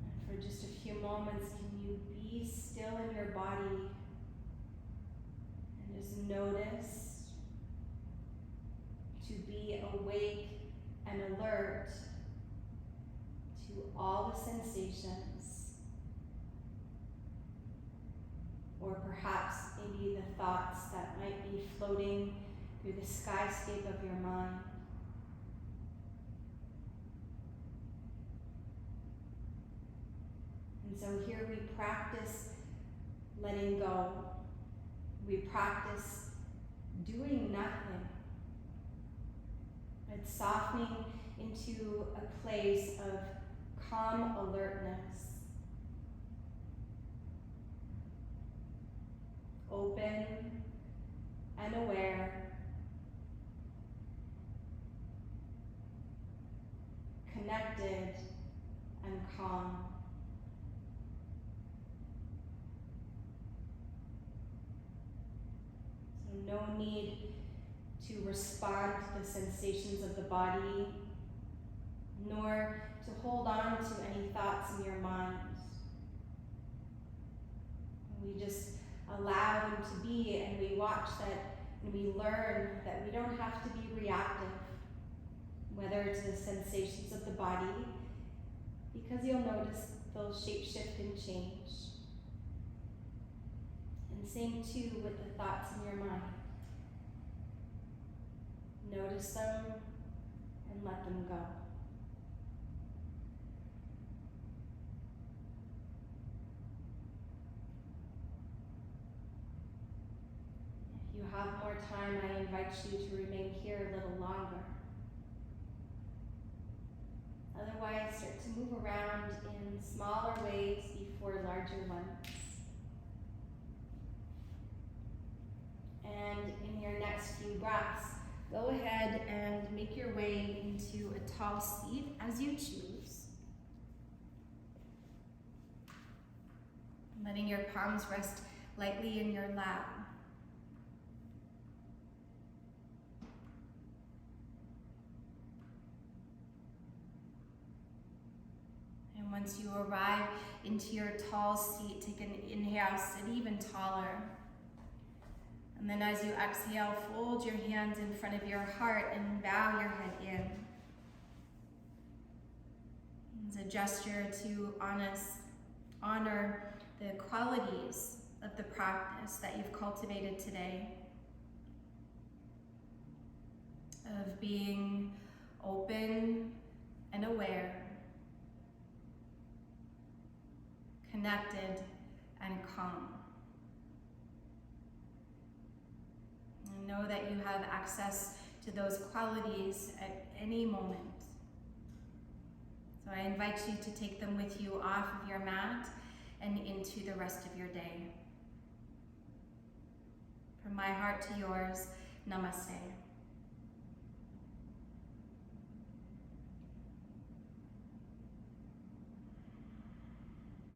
Speaker 2: And for just a few moments, can you be still in your body? Just notice, to be awake and alert to all the sensations, or perhaps maybe the thoughts that might be floating through the skyscape of your mind. And so here we practice letting go. We practice doing nothing, but softening into a place of calm alertness, open and aware, connected and calm. No need to respond to the sensations of the body, nor to hold on to any thoughts in your mind. We just allow them to be, and we watch that and we learn that we don't have to be reactive, whether it's the sensations of the body, because you'll notice they'll shape shift and change. And same too with the thoughts in your mind. Notice them and let them go. If you have more time, I invite you to remain here a little longer. Otherwise, start to move around in smaller ways before larger ones. And in your next few breaths, go ahead and make your way into a tall seat as you choose. Letting your palms rest lightly in your lap. And once you arrive into your tall seat, take an inhale, sit even taller. And then as you exhale, fold your hands in front of your heart and bow your head in. It's a gesture to honor the qualities of the practice that you've cultivated today, of being open and aware, connected and calm. And know that you have access to those qualities at any moment. So I invite you to take them with you off of your mat and into the rest of your day. From my heart to yours, namaste.